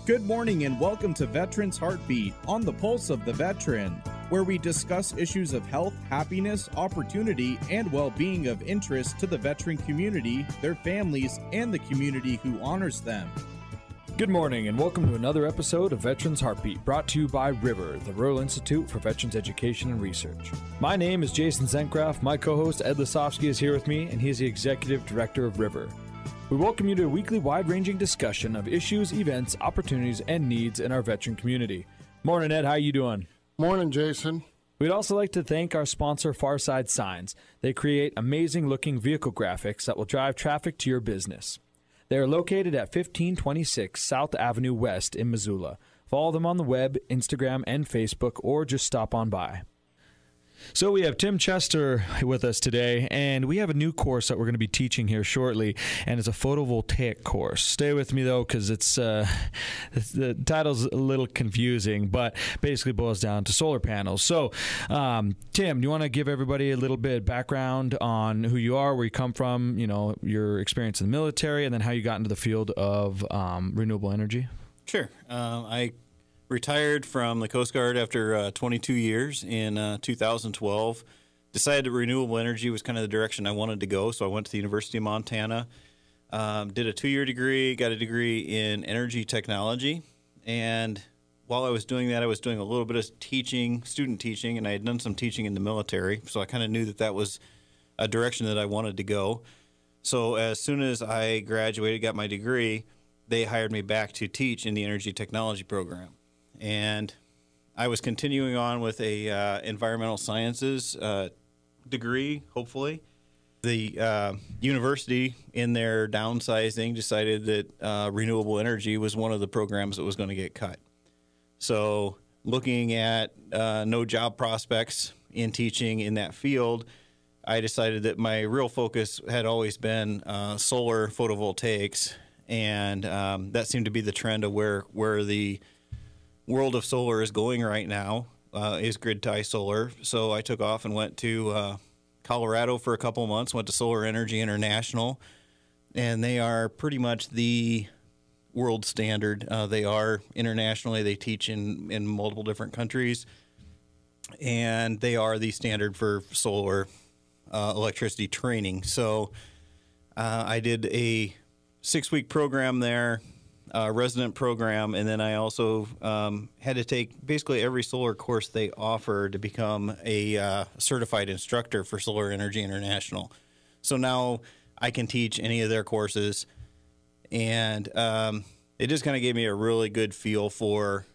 Good morning and welcome to Veterans Heartbeat on the Pulse of the Veteran, where we discuss issues of health, happiness, opportunity, and well-being of interest to the veteran community, their families, and the community who honors them. Good morning and welcome to another episode of Veterans Heartbeat, brought to you by River, the Rural Institute for Veterans Education and Research. My name is Jason Zencraft. My co-host Ed Lisofsky is here with me, and he is the Executive Director of River. We welcome you to a weekly wide-ranging discussion of issues, events, opportunities, and needs in our veteran community. Morning, Ed. How you doing? Morning, Jason. We'd also like to thank our sponsor, Farside Signs. They create amazing-looking vehicle graphics that will drive traffic to your business. They are located at 1526 South Avenue West in Missoula. Follow them on the web, Instagram, and Facebook, or just stop on by. So we have Tim Chester with us today, and we have a new course that we're going to be teaching here shortly, and it's a photovoltaic course. Stay with me, though, because the title's a little confusing, but basically boils down to solar panels. So, Tim, do you want to give everybody a little bit of background on who you are, where you come from, you know, your experience in the military, and then how you got into the field of renewable energy? Sure. I retired from the Coast Guard after 22 years in 2012. Decided that renewable energy was kind of the direction I wanted to go, so I went to the University of Montana, did a 2-year degree, got a degree in energy technology, and while I was doing that, I was doing a little bit of teaching, student teaching, and I had done some teaching in the military, so I kind of knew that that was a direction that I wanted to go. So as soon as I graduated, got my degree, they hired me back to teach in the energy technology program. And I was continuing on with a environmental sciences degree, hopefully. The university, in their downsizing, decided that renewable energy was one of the programs that was going to get cut. So looking at no job prospects in teaching in that field, I decided that my real focus had always been solar photovoltaics, and that seemed to be the trend of where the world of solar is going right now, is grid tie solar. So I took off and went to Colorado for a couple of months, went to Solar Energy International, and they are pretty much the world standard. They are internationally, they teach in multiple different countries, and they are the standard for solar electricity training. So I did a 6-week program there, resident program, and then I also had to take basically every solar course they offer to become a certified instructor for Solar Energy International. So now I can teach any of their courses, and it just kind of gave me a really good feel for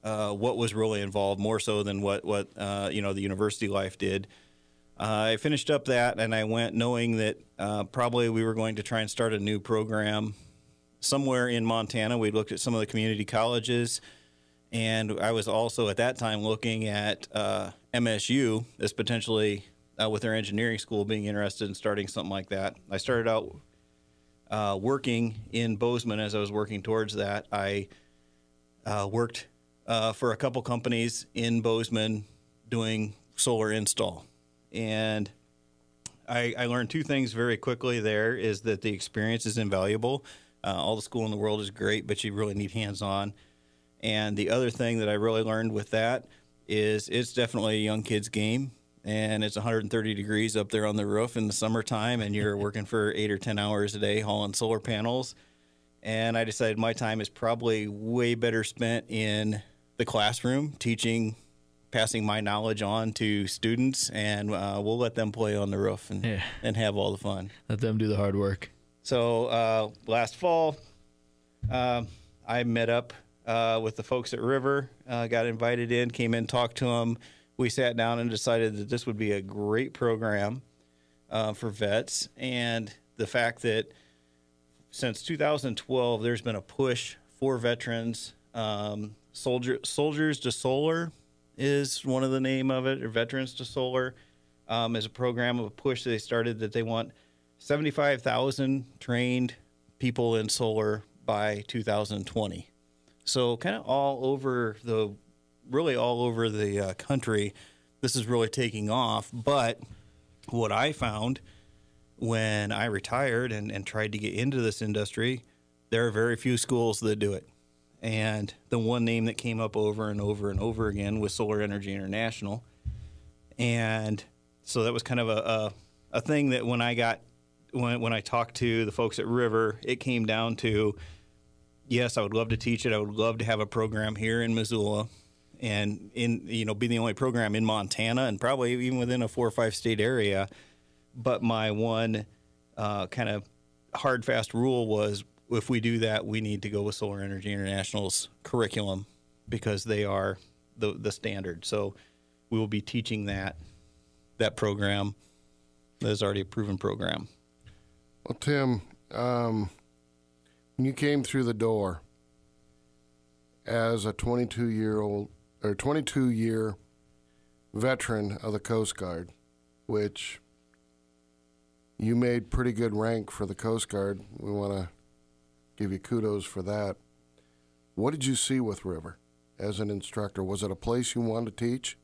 what was really involved, more so than what the university life did. I finished up that, and I went knowing that probably we were going to try and start a new program somewhere in Montana. We looked at some of the community colleges, and I was also at that time looking at MSU as potentially, with their engineering school, being interested in starting something like that. I started out working in Bozeman. As I was working towards that, I worked for a couple companies in Bozeman doing solar install. And I learned two things very quickly there, is that the experience is invaluable. All the school in the world is great, but you really need hands-on. And the other thing that I really learned with that is it's definitely a young kid's game, and it's 130 degrees up there on the roof in the summertime, and you're working for 8 or 10 hours a day hauling solar panels. And I decided my time is probably way better spent in the classroom, teaching, passing my knowledge on to students, and we'll let them play on the roof and have all the fun. Let them do the hard work. So last fall, I met up with the folks at River, got invited in, came in, talked to them. We sat down and decided that this would be a great program for vets. And the fact that since 2012, there's been a push for veterans. Soldiers to Solar is one of the name of it, or Veterans to Solar is a program of a push they started that they want 75,000 trained people in solar by 2020. So kind of all over the country, this is really taking off. But what I found when I retired and tried to get into this industry, there are very few schools that do it. and the one name that came up over and over and over again was Solar Energy International. And so that was kind of a thing that when I talked to the folks at River, it came down to, yes, I would love to teach it. I would love to have a program here in Missoula and be the only program in Montana and probably even within a 4 or 5 state area. But my one kind of hard, fast rule was, if we do that, we need to go with Solar Energy International's curriculum because they are the standard. So we will be teaching that program that is already a proven program. Well, Tim, when you came through the door as a 22-year veteran of the Coast Guard, which you made pretty good rank for the Coast Guard. We want to give you kudos for that. What did you see with River as an instructor? Was it a place you wanted to teach?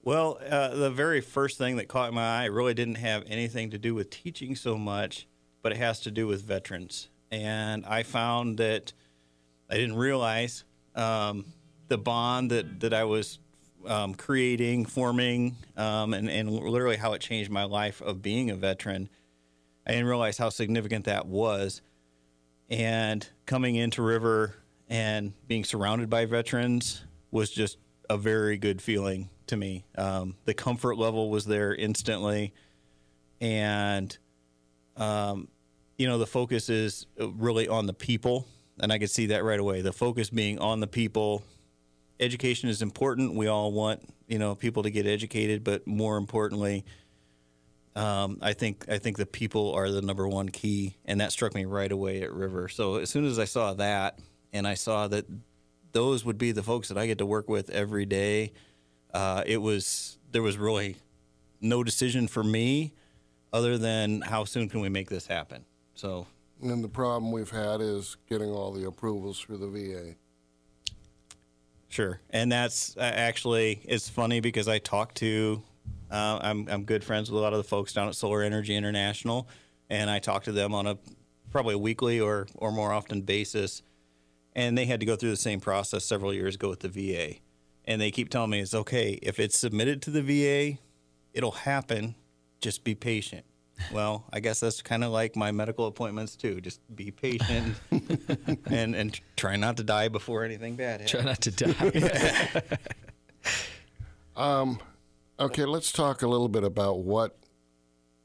Well, the very first thing that caught my eye really didn't have anything to do with teaching so much, but it has to do with veterans. And I found that I didn't realize the bond that I was creating, forming, and literally how it changed my life of being a veteran. I didn't realize how significant that was. And coming into River and being surrounded by veterans was just a very good feeling to me. The comfort level was there instantly. And, the focus is really on the people. And I could see that right away. The focus being on the people. Education is important. We all want, people to get educated. But more importantly, I think the people are the number one key. And that struck me right away at River. So as soon as I saw that, and I saw that those would be the folks that I get to work with every day, there was really no decision for me other than how soon can we make this happen. So, and the problem we've had is getting all the approvals through the VA. Sure, and that's actually, it's funny because I talked to, I'm good friends with a lot of the folks down at Solar Energy International, and I talk to them on a probably a weekly or more often basis, and they had to go through the same process several years ago with the VA. And they keep telling me, it's okay. If it's submitted to the VA, it'll happen. Just be patient. Well, I guess that's kind of like my medical appointments, too. Just be patient and try not to die before anything bad happens. Try not to die. Okay, let's talk a little bit about what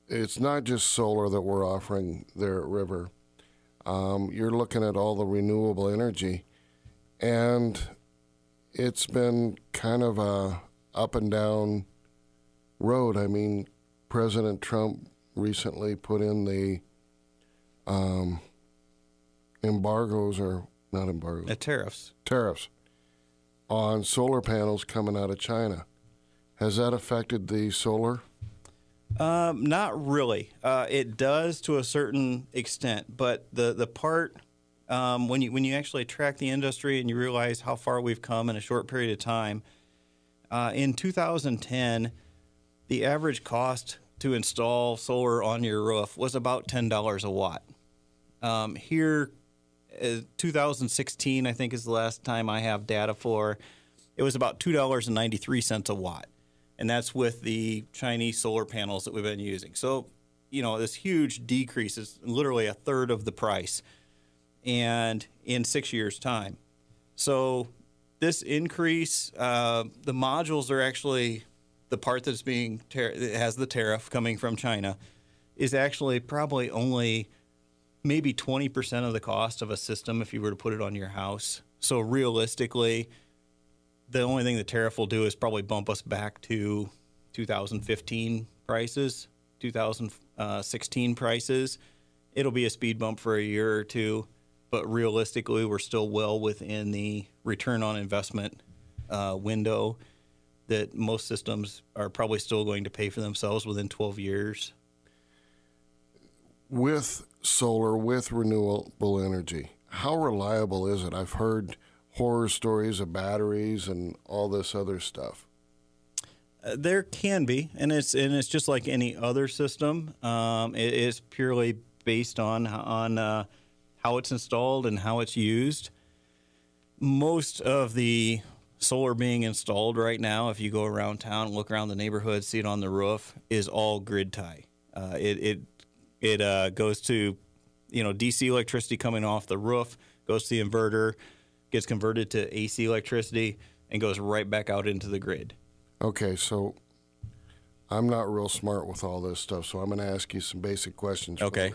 it's not just solar that we're offering there at River. You're looking at all the renewable energy, and it's been kind of a up and down road. I mean, President Trump recently put in the tariffs on solar panels coming out of China. Has that affected the solar? Not really. It does to a certain extent, but the part when you actually track the industry and you realize how far we've come in a short period of time, in 2010, the average cost to install solar on your roof was about $10 a watt. Here, 2016, I think, is the last time I have data for. It was about $2.93 a watt, and that's with the Chinese solar panels that we've been using. So, this huge decrease is literally a third of the price, and in 6 years' time. So this increase, the modules are actually the part that's that has the tariff coming from China is actually probably only maybe 20% of the cost of a system if you were to put it on your house. So realistically, the only thing the tariff will do is probably bump us back to 2015 prices, 2016 prices. It'll be a speed bump for a year or two, but realistically, we're still well within the return on investment window that most systems are probably still going to pay for themselves within 12 years. With solar, with renewable energy, how reliable is it? I've heard horror stories of batteries and all this other stuff. There can be, and it's just like any other system. It is purely based on how it's installed and how it's used. Most of the solar being installed right now, if you go around town, look around the neighborhood, see it on the roof, is all grid tie. It goes to, DC electricity coming off the roof, goes to the inverter, gets converted to AC electricity, and goes right back out into the grid. Okay, so I'm not real smart with all this stuff, so I'm going to ask you some basic questions. Okay.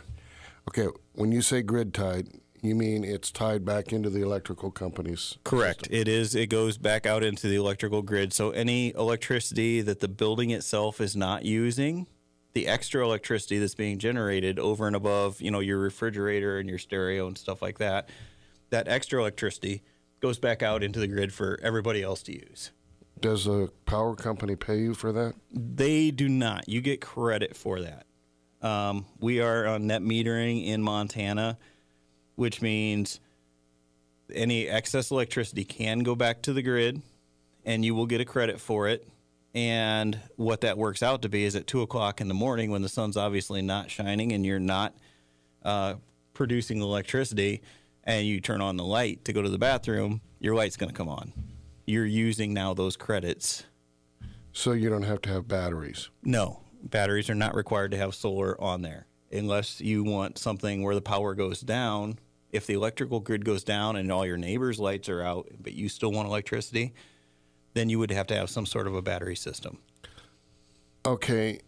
Okay, when you say grid tied, you mean it's tied back into the electrical company's Correct. system? It is. It goes back out into the electrical grid. So any electricity that the building itself is not using, the extra electricity that's being generated over and above, your refrigerator and your stereo and stuff like that, that extra electricity goes back out into the grid for everybody else to use. Does the power company pay you for that? They do not. You get credit for that. We are on net metering in Montana, which means any excess electricity can go back to the grid, and you will get a credit for it. And what that works out to be is at 2 o'clock in the morning, when the sun's obviously not shining and you're not producing electricity, and you turn on the light to go to the bathroom, your light's going to come on. You're using now those credits. So you don't have to have batteries? No, batteries are not required to have solar on there unless you want something where the power goes down. If the electrical grid goes down and all your neighbors' lights are out, but you still want electricity, then you would have to have some sort of a battery system. Okay,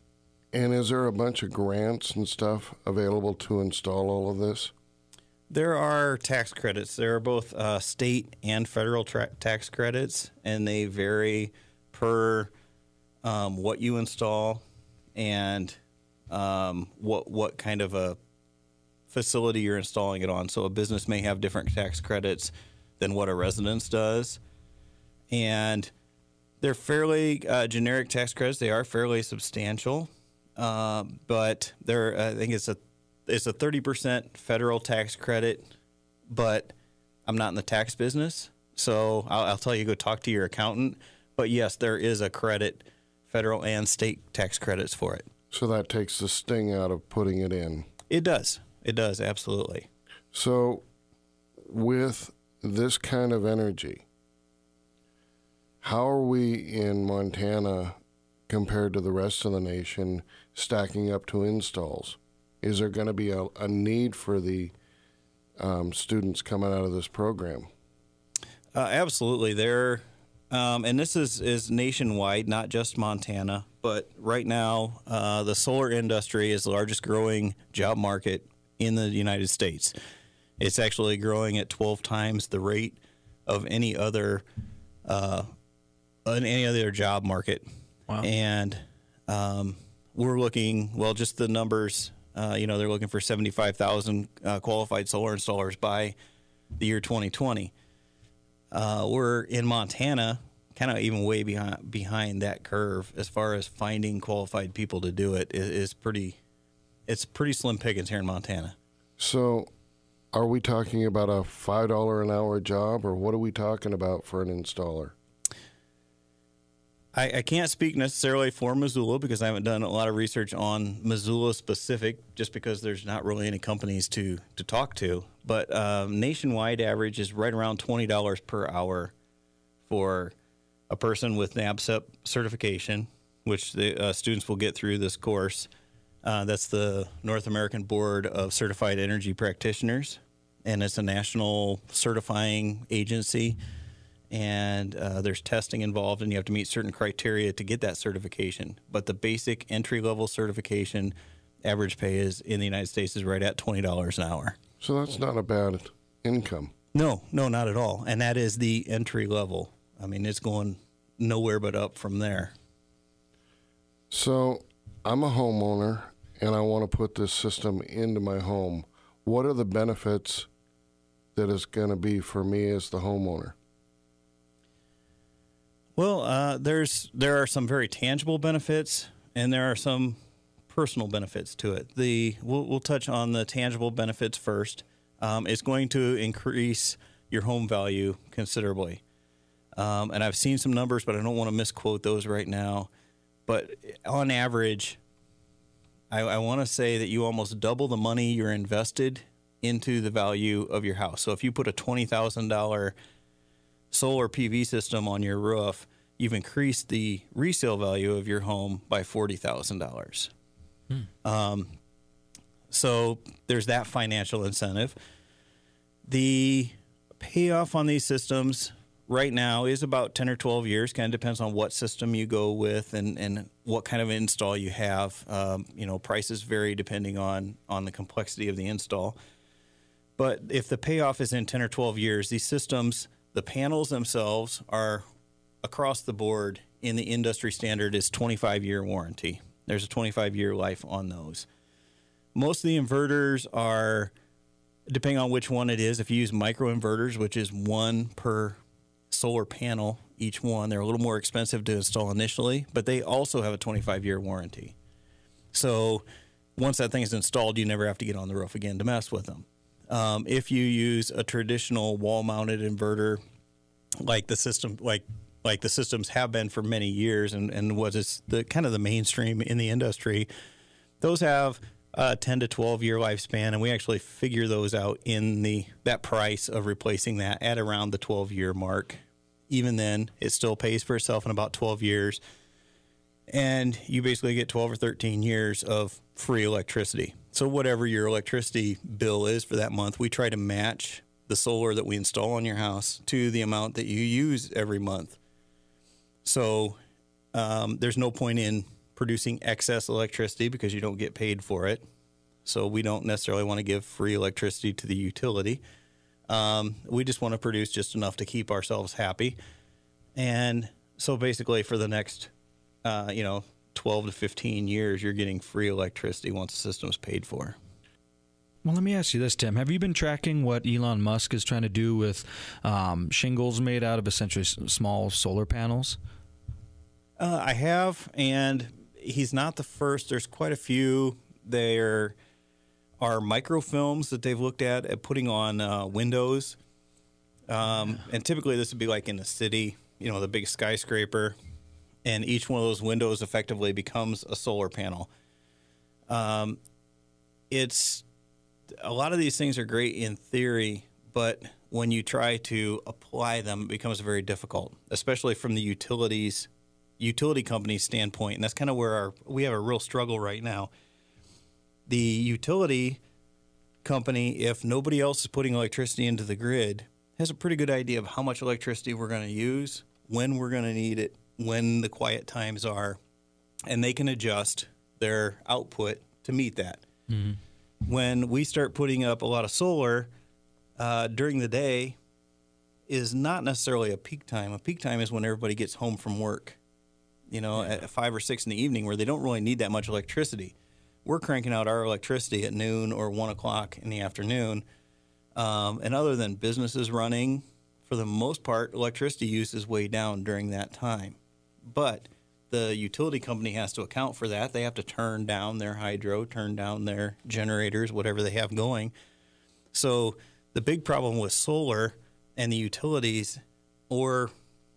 and is there a bunch of grants and stuff available to install all of this? There are tax credits. There are both state and federal tax credits, and they vary per what you install and what kind of a facility you're installing it on. So a business may have different tax credits than what a residence does. And they're fairly generic tax credits. They are fairly substantial, but I think it's a 30% federal tax credit, but I'm not in the tax business, so I'll tell you, go talk to your accountant. But yes, there is a credit, federal and state tax credits for it. So that takes the sting out of putting it in. It does. It does, absolutely. So with this kind of energy, how are we in Montana compared to the rest of the nation stacking up to installs? Is there going to be a need for the students coming out of this program? Absolutely. And this is nationwide, not just Montana. But right now, the solar industry is the largest growing job market in the United States. It's actually growing at 12 times the rate of any other job market. Wow. And we're looking, just the numbers, they're looking for 75,000 qualified solar installers by the year 2020. We're in Montana, kind of even way behind that curve as far as finding qualified people to do it. It's pretty slim pickings here in Montana. So are we talking about a $5 an hour job, or what are we talking about for an installer? I can't speak necessarily for Missoula because I haven't done a lot of research on Missoula specific, just because there's not really any companies to talk to. But nationwide average is right around $20 per hour for a person with NABCEP certification, which the students will get through this course. That's the North American Board of Certified Energy Practitioners, and it's a national certifying agency. And there's testing involved, and you have to meet certain criteria to get that certification. But the basic entry-level certification average pay is in the United States is right at $20 an hour. So that's not a bad income. No, not at all. And that is the entry level. I mean, it's going nowhere but up from there. So I'm a homeowner, and I want to put this system into my home. What are the benefits that it's going to be for me as the homeowner? Well, there are some very tangible benefits, and there are some personal benefits to it. We'll touch on the tangible benefits first. It's going to increase your home value considerably. And I've seen some numbers, but I don't want to misquote those right now. But on average, I want to say that you almost double the money you're invested into the value of your house. So if you put a $20,000 solar PV system on your roof, you've increased the resale value of your home by $40,000. So there's that financial incentive. The payoff on these systems right now is about 10 or 12 years. Kind of depends on what system you go with and what kind of install you have. Prices vary depending on the complexity of the install. But if the payoff is in 10 or 12 years, these systems, the panels themselves are across the board in the industry standard is 25-year warranty. There's a 25-year life on those. Most of the inverters are, depending on which one it is, if you use microinverters, which is one per solar panel, each one, they're a little more expensive to install initially, but they also have a 25-year warranty. So once that thing is installed, you never have to get on the roof again to mess with them. If you use a traditional wall-mounted inverter, like the system, like the systems have been for many years, and what is the kind of the mainstream in the industry, those have a 10 to 12 year lifespan, and we actually figure those out in that price of replacing that at around the 12-year mark. Even then, it still pays for itself in about 12 years, and you basically get 12 or 13 years of free electricity. So whatever your electricity bill is for that month, we try to match the solar that we install on your house to the amount that you use every month. So there's no point in producing excess electricity because you don't get paid for it. So we don't necessarily want to give free electricity to the utility. We just want to produce just enough to keep ourselves happy. And so basically for the next, 12 to 15 years, you're getting free electricity once the system's paid for. Well, let me ask you this, Tim. Have you been tracking what Elon Musk is trying to do with shingles made out of essentially small solar panels? I have, and he's not the first. There's quite a few. There are microfilms that they've looked at putting on windows. And typically this would be like in a city, the big skyscraper, and each one of those windows effectively becomes a solar panel. It's a lot of these things are great in theory, but when you try to apply them, it becomes very difficult, especially from the utility company's standpoint. And that's kind of where we have a real struggle right now. The utility company, if nobody else is putting electricity into the grid, has a pretty good idea of how much electricity we're going to use, when we're going to need it, when the quiet times are, and they can adjust their output to meet that. Mm-hmm. When we start putting up a lot of solar during the day is not necessarily a peak time. A peak time is when everybody gets home from work, at 5 or 6 in the evening, where they don't really need that much electricity. We're cranking out our electricity at noon or 1 o'clock in the afternoon. And other than businesses running, for the most part, electricity use is way down during that time. But the utility company has to account for that. They have to turn down their hydro, turn down their generators, whatever they have going. So the big problem with solar and the utilities, or,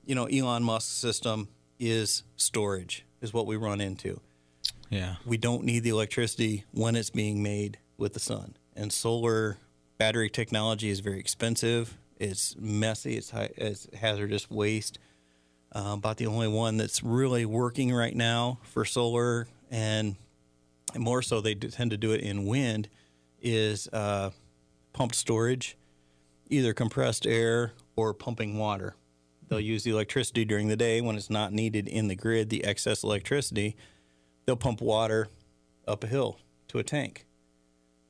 Elon Musk's system, is storage, is what we run into. Yeah. We don't need the electricity when it's being made with the sun. And solar battery technology is very expensive. It's messy. It's hazardous waste. About the only one that's really working right now for solar, and more so they tend to do it in wind, is pumped storage, either compressed air or pumping water. They'll use the electricity during the day when it's not needed in the grid, the excess electricity. They'll pump water up a hill to a tank.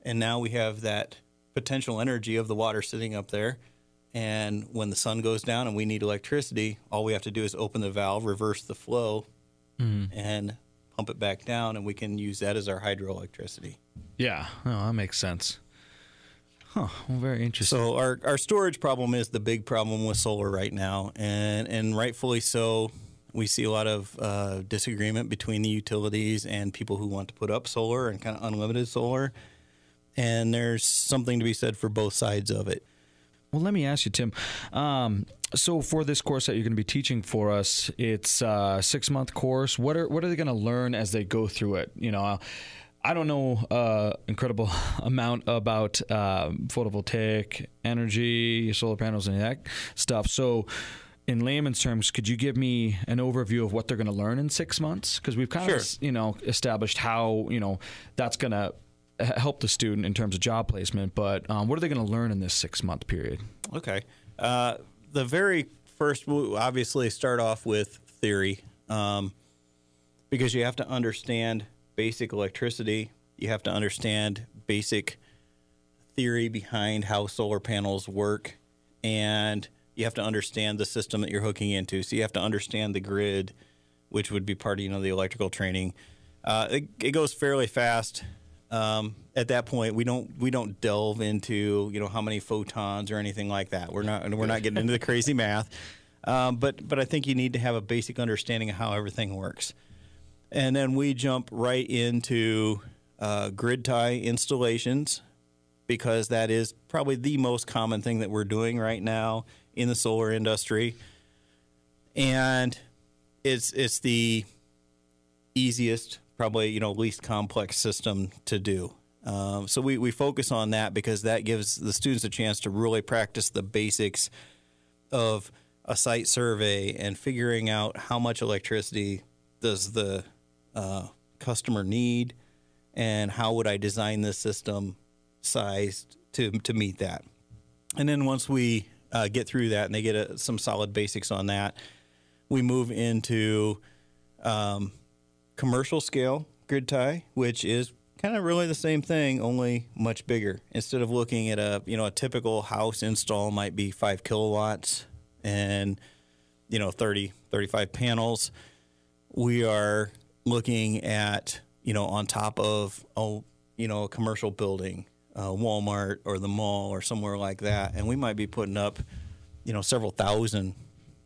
And now we have that potential energy of the water sitting up there. And when the sun goes down and we need electricity, all we have to do is open the valve, reverse the flow, and pump it back down, and we can use that as our hydroelectricity. Yeah, that makes sense. Huh, well, very interesting. So our storage problem is the big problem with solar right now, and rightfully so. We see a lot of disagreement between the utilities and people who want to put up solar and kind of unlimited solar, and there's something to be said for both sides of it. Well, let me ask you, Tim. So for this course that you're going to be teaching for us, it's a 6-month course. What are they going to learn as they go through it? I don't know incredible amount about photovoltaic energy, solar panels, and that stuff. So in layman's terms, could you give me an overview of what they're going to learn in 6 months? Because we've kind of, established how, that's going to help the student in terms of job placement. But what are they going to learn in this 6 month period? Okay. The very first, we'll obviously start off with theory, because you have to understand basic electricity. You have to understand basic theory behind how solar panels work, and you have to understand the system that you're hooking into. So you have to understand the grid, which would be part of the electrical training. It goes fairly fast. At that point, we don't delve into how many photons or anything like that. We're not getting into the crazy math. But I think you need to have a basic understanding of how everything works. And then we jump right into grid tie installations, because that is probably the most common thing that we're doing right now in the solar industry. And it's the easiest, probably, least complex system to do. So we focus on that because that gives the students a chance to really practice the basics of a site survey and figuring out how much electricity does the customer need, and how would I design this system sized to meet that. And then once we get through that and they get some solid basics on that, we move into commercial scale grid tie, which is kind of really the same thing, only much bigger. Instead of looking at a typical house install might be 5 kilowatts and 30, 35 panels, we are looking at on top of a commercial building, Walmart or the mall or somewhere like that, and we might be putting up several thousand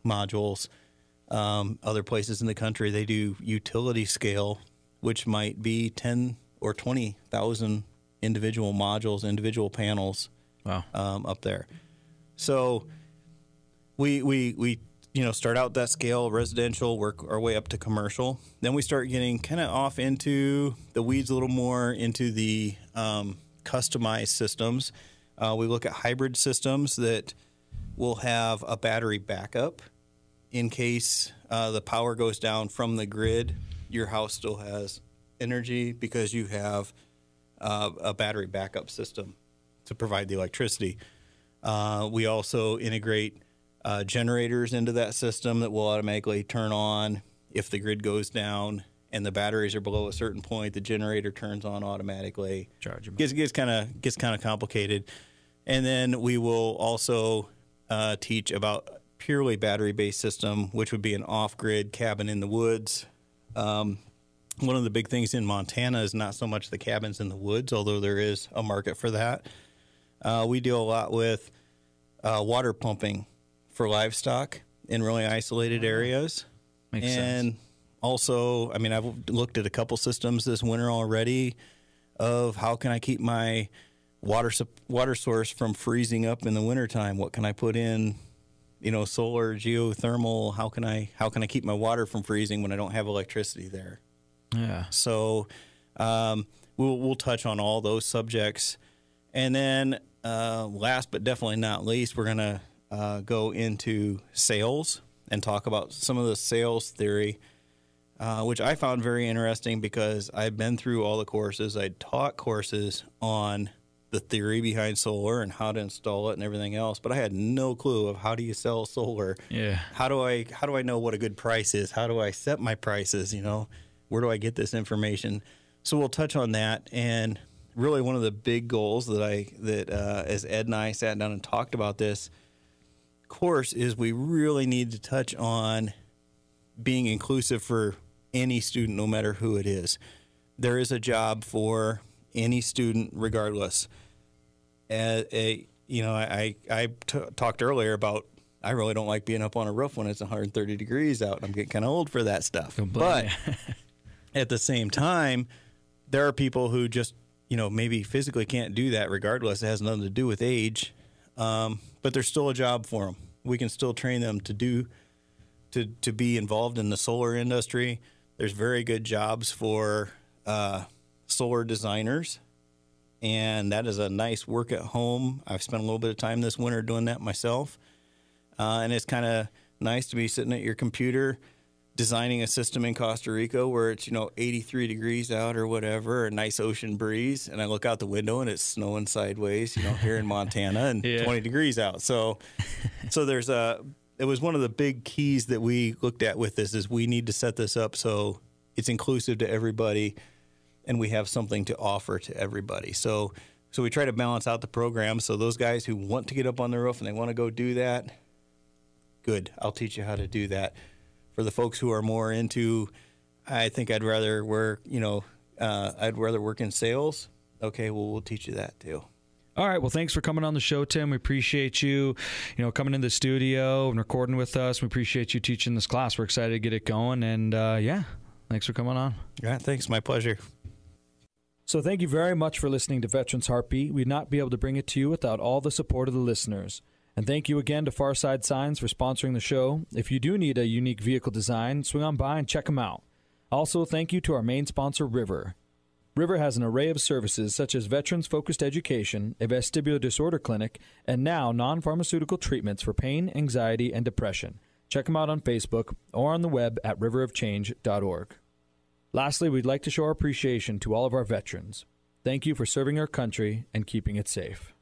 modules. Other places in the country, they do utility scale, which might be 10 or 20,000 individual modules, individual panels. Wow. Up there. So we start out that scale, residential, work our way up to commercial. Then we start getting kind of off into the weeds a little more, into the customized systems. We look at hybrid systems that will have a battery backup in case the power goes down from the grid. Your house still has energy because you have a battery backup system to provide the electricity. We also integrate generators into that system that will automatically turn on if the grid goes down and the batteries are below a certain point. The generator turns on automatically. Charge them. Gets kind of complicated. And then we will also teach about purely battery-based system, which would be an off-grid cabin in the woods. One of the big things in Montana is not so much the cabins in the woods, although there is a market for that. We deal a lot with water pumping for livestock in really isolated areas. Makes sense. Also, I've looked at a couple systems this winter already of how can I keep my water source from freezing up in the wintertime? What can I put in, solar, geothermal? How can I keep my water from freezing when I don't have electricity there? Yeah. So we'll touch on all those subjects. And then last but definitely not least, we're going to go into sales and talk about some of the sales theory, which I found very interesting because I've been through all the courses. I taught courses on the theory behind solar and how to install it and everything else, but I had no clue of how do you sell solar. Yeah. How do I know what a good price is? How do I set my prices? Where do I get this information? So we'll touch on that. And really one of the big goals that as Ed and I sat down and talked about this course is we really need to touch on being inclusive for any student, no matter who it is. There is a job for any student regardless. I talked earlier about I really don't like being up on a roof when it's 130 degrees out. I'm getting kind of old for that stuff. But at the same time, there are people who just, maybe physically can't do that regardless. It has nothing to do with age. But there's still a job for them. We can still train them to be involved in the solar industry. There's very good jobs for solar designers, and that is a nice work at home. I've spent a little bit of time this winter doing that myself, and it's kind of nice to be sitting at your computer designing a system in Costa Rica where it's 83 degrees out or whatever, a nice ocean breeze, and I look out the window and it's snowing sideways, here in Montana, and 20 degrees out. So there's it was one of the big keys that we looked at with this is we need to set this up so it's inclusive to everybody and we have something to offer to everybody. So we try to balance out the program. So those guys who want to get up on the roof and they want to go do that, good. I'll teach you how to do that. For the folks who are more into, I think I'd rather work, I'd rather work in sales. Okay, well, we'll teach you that too. All right. Well, thanks for coming on the show, Tim. We appreciate you, coming in the studio and recording with us. We appreciate you teaching this class. We're excited to get it going. And thanks for coming on. Yeah, thanks. My pleasure. So thank you very much for listening to Veterans Heartbeat. We'd not be able to bring it to you without all the support of the listeners. And thank you again to Farside Signs for sponsoring the show. If you do need a unique vehicle design, swing on by and check them out. Also, thank you to our main sponsor, River. River has an array of services such as veterans-focused education, a vestibular disorder clinic, and now non-pharmaceutical treatments for pain, anxiety, and depression. Check them out on Facebook or on the web at riverofchange.org. Lastly, we'd like to show our appreciation to all of our veterans. Thank you for serving our country and keeping it safe.